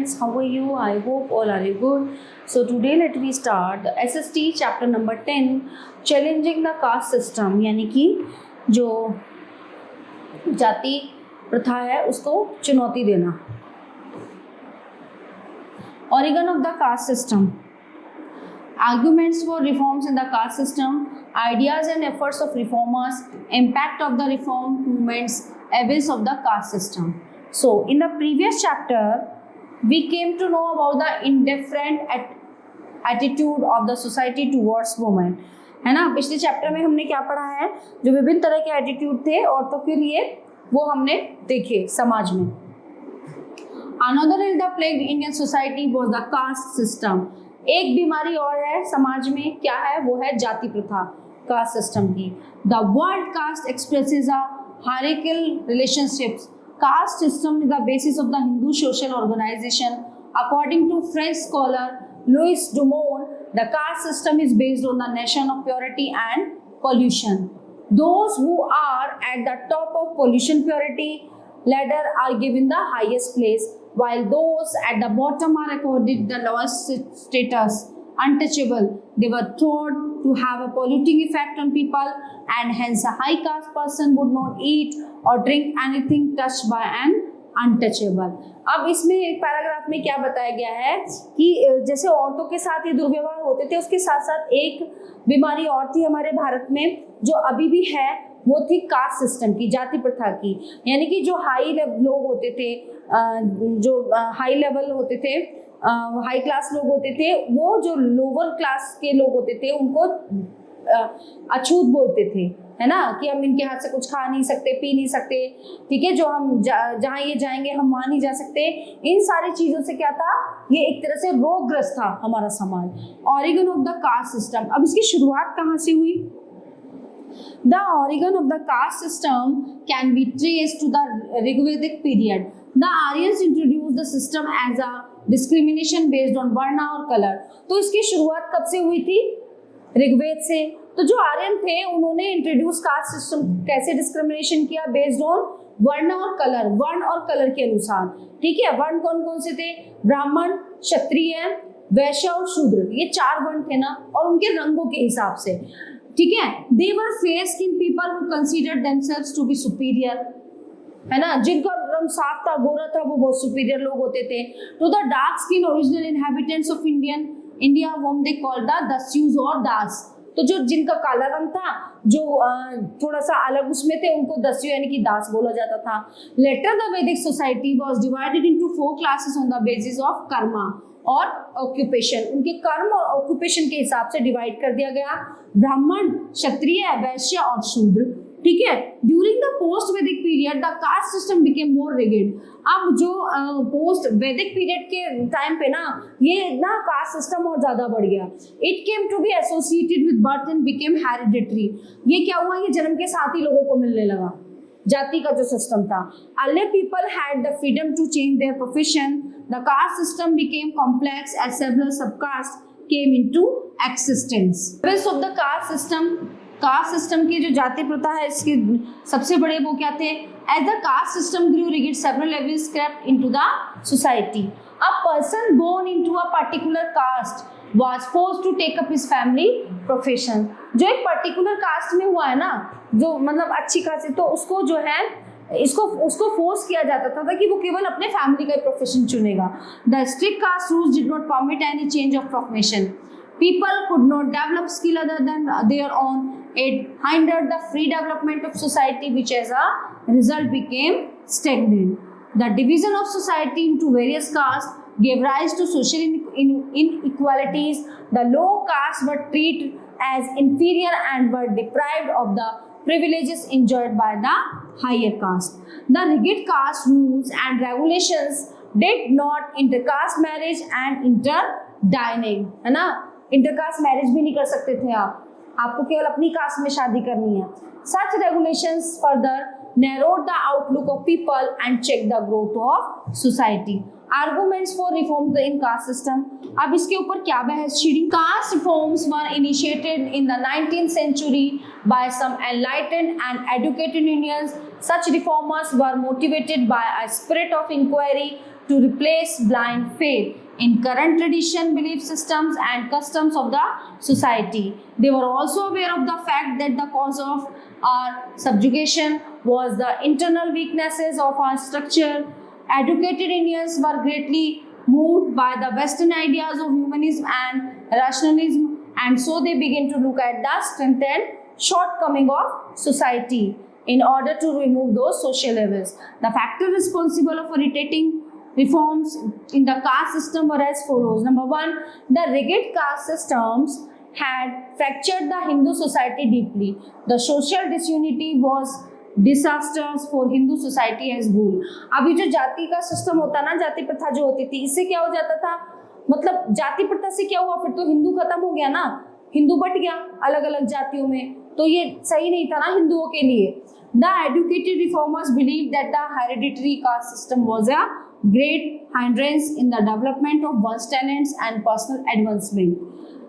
friends, how are you? I hope all are good. So today let me start the SST chapter number 10, challenging the caste system, यानी कि जो जाति प्रथा है उसको चुनौती देना. Origin of the caste system. Arguments for reforms in the caste system, ideas and efforts of reformers, impact of the reform movements, evils of the caste system. So in the previous chapter we came to know about the indifferent attitude of the society towards women, है ना. पिछले chapter में हमने क्या पढ़ा है, जो विभिन्न तरह के एटीट्यूड थे औरतों के लिए वो हमने देखे समाज में. Another ill that plagued Indian society was the caste system. एक बीमारी और है समाज में, क्या है वो है जाति प्रथा, कास्ट सिस्टम की. The word caste expresses a hierarchical relationships. Caste system is the basis of the Hindu social organisation. According to French scholar Louis Dumont, the caste system is based on the nation of purity and pollution. Those who are at the top of pollution purity ladder are given the highest place, while those at the bottom are accorded the lowest status, untouchable. They were thought to have a polluting effect on people, and hence a high caste person would not eat or drink anything touched by an untouchable. अब इसमें एक paragraph में क्या बताया गया है कि जैसे औरतों के साथ ये दुर्व्यवहार होते थे, उसके साथ साथ एक बीमारी और थी हमारे भारत में जो अभी भी है, वो थी कास्ट सिस्टम की, जाति प्रथा की. यानी कि जो हाई लोग होते थे, जो हाई लेवल होते थे, हाई क्लास लोग होते थे, वो जो लोअर क्लास के लोग होते थे उनको अछूत बोलते थे, है ना, कि हम इनके हाथ से कुछ खा नहीं सकते, पी नहीं सकते, ठीक है, जो हम जहाँ ये जाएंगे हम वहाँ नहीं जा सकते. इन सारी चीज़ों से क्या था, ये एक तरह से रोगग्रस्त था हमारा समाज. Origin of the caste system. अब इसकी शुरुआत कहाँ से हुई? The origin of the caste system can be traced to the Rigvedic period. The Aryans introduced the system as a discrimination based on varna और color. तो इसकी शुरुआत कब से हुई थी? ऋग्वेद से. तो जो आर्यन थे उन्होंने इंट्रोड्यूस कास्ट सिस्टम, कैसे डिस्क्रिमिनेशन किया? बेस्ड ऑन वर्ण और कलर, वर्ण और कलर के अनुसार. ठीक है, वर्ण कौन कौन से थे? ब्राह्मण, क्षत्रिय, वैश्य और शूद्र, ये 4 वर्ण थे ना, और उनके रंगों के हिसाब से. ठीक है, they were fair skin people who considered themselves to be superior, है ना, जिनका रंग साफ था, गोरा था, वो बहुत सुपीरियर लोग होते थे. To the dark skin original inhabitants of India whom they called the Dasyus और दास. तो जो जिनका काला रंग था, जो थोड़ा सा अलग उसमें थे, उनको दस्यु यानी कि दास बोला जाता था. लेटर द वैदिक society was divided into 4 classes on the basis of Karma और ऑक्यूपेशन. उनके कर्म और ऑक्यूपेशन के हिसाब से डिवाइड कर दिया गया. ब्राह्मण, क्षत्रिय, वैश्य और शूद्र. ठीक है. ड्यूरिंग द पोस्ट वैदिक period the caste system became more rigid. अब जो पोस्ट वैदिक पीरियड के टाइम पे ना, ये ना कास्ट सिस्टम और ज्यादा बढ़ गया. It came to be associated with birth and became hereditary. ये क्या हुआ, ये जन्म के साथ ही लोगों को मिलने लगा. जाति का जो सिस्टम था. Earlier people had the freedom to change their profession. The caste system became complex as several subcaste came into existence. Base of the caste system, caste system की जो जाति प्रथा है, इसके सबसे बड़े वो क्या थे? As the caste system grew rigid several levels crept into the society. A person born into a particular caste was forced to take up his family profession. जो एक पर्टिकुलर कास्ट में हुआ है ना, जो मतलब अच्छी खासी, तो उसको जो है उसको फोर्स किया जाता था कि वो केवल अपने फैमिली का प्रोफेशन चुनेगा. The strict caste rules did not permit any change of profession. People could not develop skill other than their own. It hindered the free development of society, which as a result became stagnant. The division of society into various castes gave rise to social inequalities. The low castes were treated as inferior and were deprived of the privileges enjoyed by the higher caste. The rigid caste rules and regulations did not intercaste marriage and interdining, है ना. Intercaste marriage भी नहीं कर सकते थे आपको केवल अपनी कास्ट में शादी करनी है. Such regulations further narrowed the outlook of people and checked the growth of society. Arguments for reform in caste system. अब इसके ऊपर क्या बहस छिड़ी? Caste reforms were initiated in the 19th century by some enlightened and educated Indians. Such reformers were motivated by a spirit of inquiry to replace blind faith in current tradition, belief systems and customs of the society. They were also aware of the fact that the cause of our subjugation was the internal weaknesses of our structure. Educated Indians were greatly moved by the Western ideas of humanism and rationalism, and so they began to look at the strength and shortcoming of society in order to remove those social evils. The factors responsible for irritating reforms in the caste system were as follows. Number one, the rigid caste systems had fractured the Hindu society deeply. The social disunity was disastrous for Hindu society as whole. अभी जो जाति का system होता ना, जाति प्रथा जो होती थी, इससे क्या हो जाता था, मतलब जाति प्रथा से क्या हुआ, फिर तो हिंदू खत्म हो गया ना, हिंदू बट गया अलग अलग जातियों में, तो ये सही नहीं था ना हिंदुओं के लिए. The educated reformers believed that the hereditary caste system was a great hindrance in the development of one's talents and personal advancement.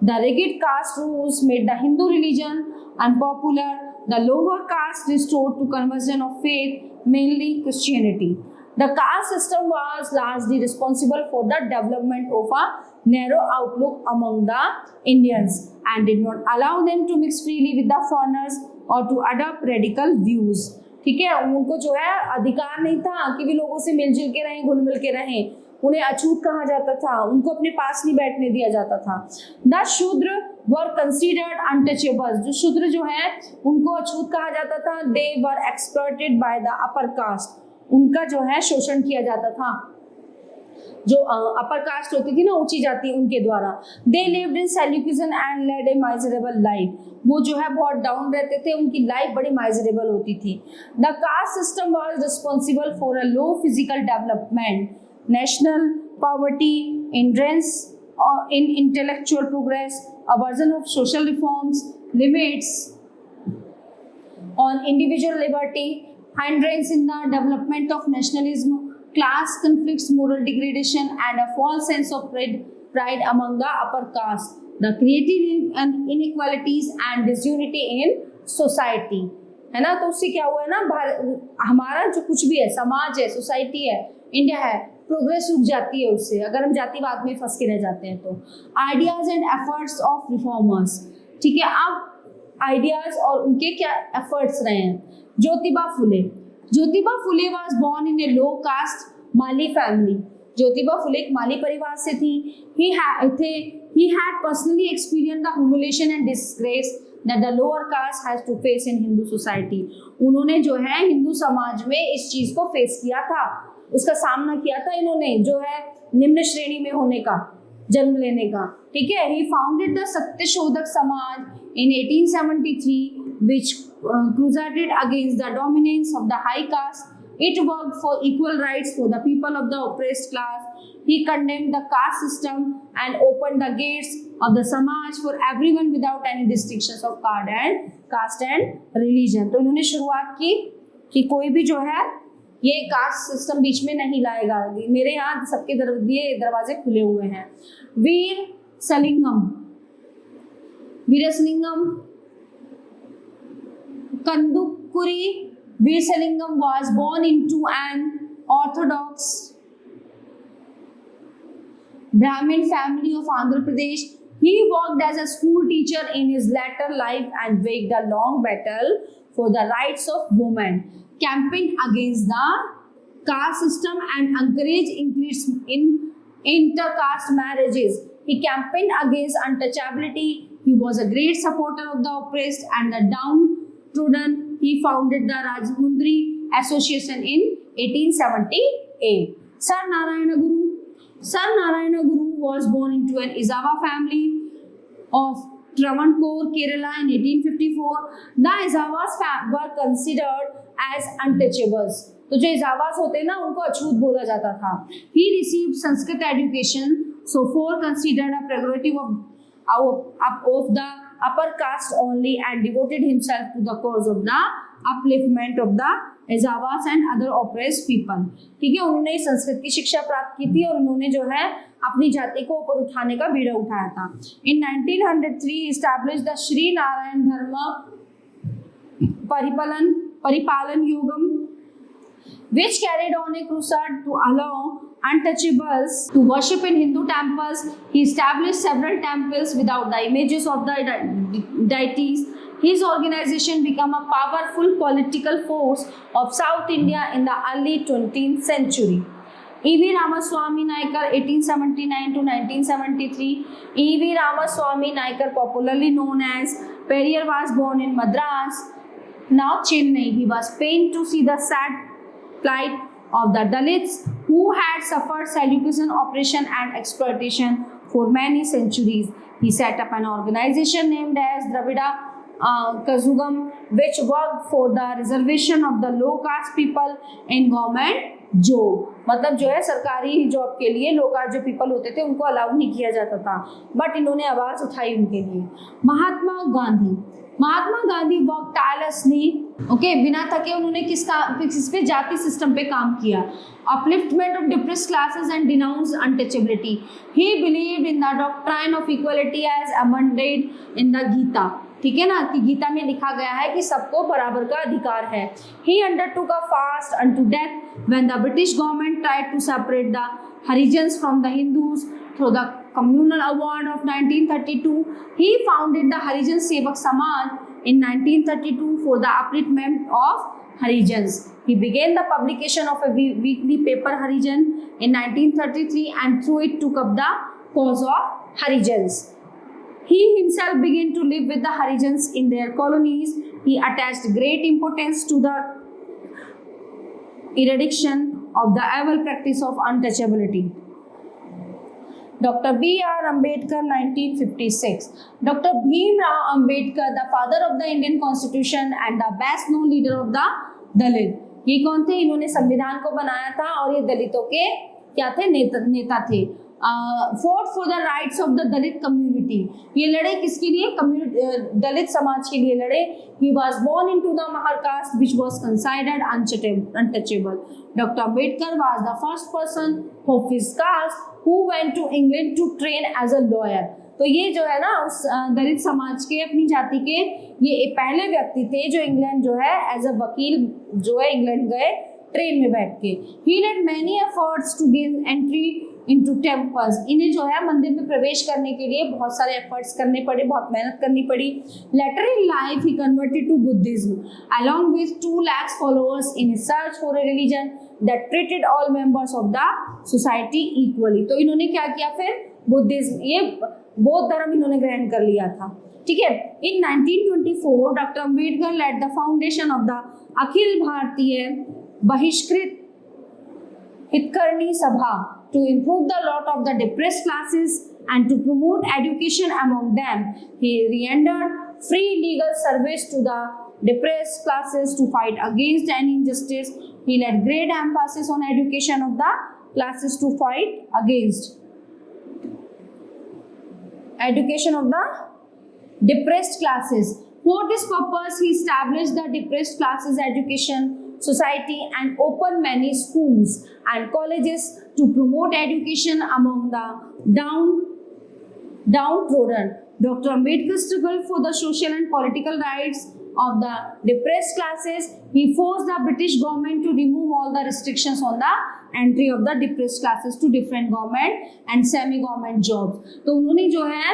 The rigid caste rules made the Hindu religion unpopular. The lower caste restored to conversion of faith, mainly Christianity. The caste system was largely responsible for the development of a narrow outlook among the Indians and did not allow them to mix freely with the foreigners or to adopt radical views. ठीक है, उनको जो है अधिकार नहीं था कि भी लोगों से मिलजुल के रहें, घुल मिल के रहें. उन्हें अछूत कहा जाता था, उनको अपने पास नहीं बैठने दिया जाता था. द शूद्र वर कंसिडर्ड अनटचेबल्स. जो शूद्र जो है उनको अछूत कहा जाता था. They were exploited by the upper caste. उनका जो है शोषण किया जाता था. जो अपर कास्ट होती थी ना, ऊंची जाति, उनके द्वारा. दे लिव्ड इन सेल्यूकिज्म and led a miserable life. वो जो है बहुत डाउन रहते थे, उनकी लाइफ बड़ी माइजरेबल होती थी. The caste system was responsible for a low physical development, national poverty, hindrance in intellectual progress, aversion of social reforms, limits on individual liberty, hindrance in the development of nationalism, class conflicts, moral degradation, and a false sense of pride among the upper caste. The creative inequalities and disunity in society. है ना, तो उससे क्या हुआ है ना, हमारा जो कुछ भी है, समाज है, सोसाइटी है, इंडिया है, प्रोग्रेस रुक जाती है उससे, अगर हम जातिवाद में फंस के रह जाते हैं तो. Ideas and efforts of reformers. ठीक है, अब आइडियाज और उनके क्या एफर्ट्स रहे हैं. Jyotiba Phule. Jyotiba Phule was born in a low caste Mali family. Jyotiba Phule एक माली परिवार से थी. He had personally experience the humiliation and disgrace that the lower caste has to face in Hindu society. उन्होंने जो है हिंदू समाज में इस चीज को फेस किया था, उसका सामना किया था इन्होंने, जो है निम्न श्रेणी में होने का, जन्म लेने का. ठीक है. He founded the Satyashodhak Samaj in 1873 which crusaded against the dominance of the high caste. It worked for equal rights for the people of the oppressed class. He condemned the caste system and opened the gates of the Samaj for everyone without any distinctions of caste and religion. तो इन्होंने शुरुआत की कि कोई भी जो है ये कास्ट सिस्टम बीच में नहीं लाएगा. मेरे यहाँ सबके दरवाजे खुले हुए हैं. वीरसलिंगम Kandukurī Veersalingam was born into an orthodox Brahmin family of Andhra Pradesh. He worked as a school teacher in his later life and waged a long battle for the rights of women, campaigned against the caste system and encouraged increase in intercaste marriages. He campaigned against untouchability. He was a great supporter of the oppressed and the downtrodden. He founded the Rajmundry Association in 1878. Sir Narayana Guru was born into an Izava family of Travancore, Kerala in 1854. The Izavas were considered as untouchables. तो जो इजावास होते हैं ना, उनको अछूत बोला जाता था. He received Sanskrit education, so for considered a prerogative of the upper caste only and devoted himself to the cause of the upliftment of the Izavas and other oppressed people. ठीक है, उन्होंने संस्कृत की शिक्षा प्राप्त की थी और उन्होंने जो है अपनी जाति को ऊपर उठाने का बीड़ा उठाया था. In 1903 established the Shri Narayan Dharma Paripalan Yogam which carried on a crusade to allow untouchables to worship in Hindu temples. He established several temples without the images of the deities. His organization became a powerful political force of South India in the early 20th century. E.V. Ramaswamy Naikar 1879 to 1973. E.V. Ramaswamy Naikar, popularly known as Periyar, was born in Madras, now Chennai. He was pained to see the sad plight of the Dalits who had suffered segregation, oppression and exploitation for many centuries. He set up an organization named as Dravida Kazhagam, which worked for the reservation of the low caste people in government job. मतलब जो है सरकारी job के लिए लो cast जो people होते थे उनको अलाउ नहीं किया जाता था, बट इन्होंने आवाज उठाई उनके लिए. Mahatma Gandhi work tirelessly, okay, बिना थके उन्होंने किस पे जाति सिस्टम पे काम किया. Upliftment of depressed classes and denounce untouchability. He believed in the doctrine of equality as amended in the Gita. ठीक है ना, कि गीता में लिखा गया है कि सबको बराबर का अधिकार है. He undertook a fast unto death when the British government tried to separate the Harijans from the Hindus through the communal award of 1932. He founded the Harijan Sevak Samaj in 1932 for the upliftment of Harijans. He began the publication of a weekly paper Harijan in 1933 and through it took up the cause of Harijans. He himself began to live with the Harijans in their colonies. He attached great importance to the eradication of the evil practice of untouchability. Dr. B.R. Ambedkar 1956. Dr. Bhim Rao Ambedkar, the father of the Indian Constitution and the best known leader of the Dalit. ये कौन थे? इन्होंने संविधान को बनाया था और ये दलितों के क्या थे? नेता थे. Fought for the rights of the Dalit community. ये लड़े किसके लिए? दलित समाज के लिए लड़े. He was born into the Mahar caste which was considered untouchable. Doctor Ambedkar was the first person of his caste who went to England to train as a lawyer. तो ये जो है ना उस दलित समाज के, अपनी जाति के, ये पहले व्यक्ति थे जो इंग्लैंड जो है एज अ वकील जो है इंग्लैंड गए ट्रेन में बैठ के. He led many efforts to gain entry into temples. इन्हें जो है मंदिर में प्रवेश करने के लिए बहुत सारे एफर्ट्स करने पड़े, बहुत मेहनत करनी पड़ी. Later in life he converted to Buddhism along with 2 lakh followers in search for a religion that treated all members of the society equally. तो इन्होंने क्या किया फिर? बुद्धिज्म, ये बौद्ध धर्म इन्होंने ग्रहण कर लिया था. ठीक है. In 1924 doctor Ambedkar led the foundation of the Akhil Bharatiya Bahishkrit हितकर्णी सभा to improve the lot of the depressed classes and to promote education among them. He rendered free legal service to the depressed classes to fight against any injustice. He laid great emphasis on education of the classes to fight against education of the depressed classes. For this purpose, he established the depressed classes education society and opened many schools and colleges to promote education among the downtrodden. Dr. Ambedkar struggled for the social and political rights of the depressed classes. He forced the British government to remove all the restrictions on the entry of the depressed classes to different government and semi-government jobs. तो उन्होंने जो है,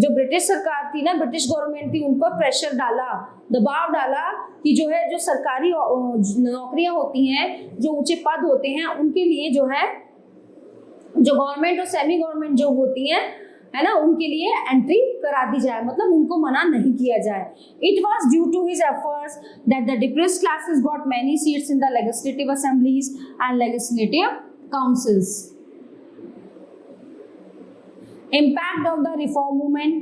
जो British सरकार थी ना, British government थी, उन पर प्रेशर डाला, दबाव डाला कि जो है जो सरकारी नौकरियां होती हैं, जो ऊंचे पद होते हैं, उनके लिए जो है जो गवर्नमेंट और सेमी गवर्नमेंट जॉब होती हैं, है ना, उनके लिए एंट्री करा दी जाए, मतलब उनको मना नहीं किया जाए. It was due to his efforts that the depressed classes got many seats in the legislative assemblies and legislative councils. Impact of the reform movement.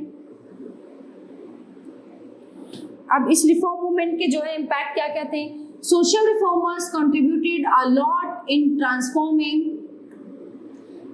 अब इस रिफॉर्म मूवमेंट के जो है इम्पैक्ट क्या क्या थे? Social reformers contributed a lot in transforming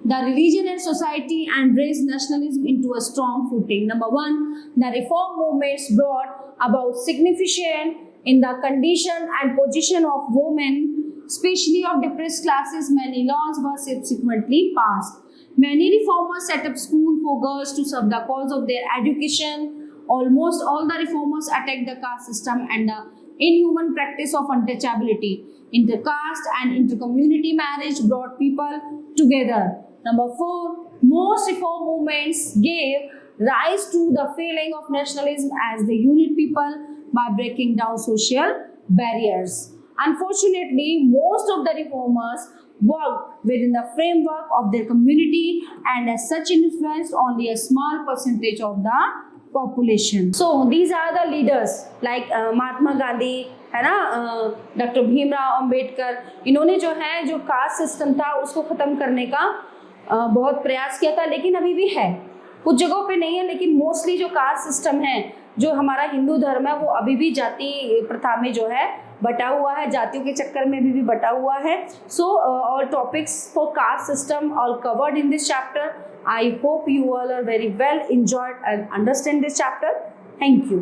the religion and society and raised nationalism into a strong footing. Number 1, the reform movements brought about significant in the condition and position of women, especially of depressed classes. Many laws were subsequently passed. Many reformers set up schools for girls to serve the cause of their education. Almost all the reformers attacked the caste system and the inhuman practice of untouchability. Intercaste and intercommunity marriage brought people together. Number 4, most reform movements gave rise to the feeling of nationalism as they unite people by breaking down social barriers. Unfortunately, most of the reformers worked within the framework of their community and as such influenced only a small percentage of the population. So these are the leaders like Mahatma Gandhi, है ना, doctor Bhimrao Ambedkar. इन्होंने जो है जो caste system था उसको ख़त्म करने का बहुत प्रयास किया था, लेकिन अभी भी है, कुछ जगहों पे नहीं है, लेकिन मोस्टली जो कास्ट सिस्टम है, जो हमारा हिंदू धर्म है, वो अभी भी जाति प्रथा में जो है बटा हुआ है, जातियों के चक्कर में अभी भी बटा हुआ है. So all topics for caste system all covered in this chapter. I hope you all are very well enjoyed and understand this chapter. Thank you.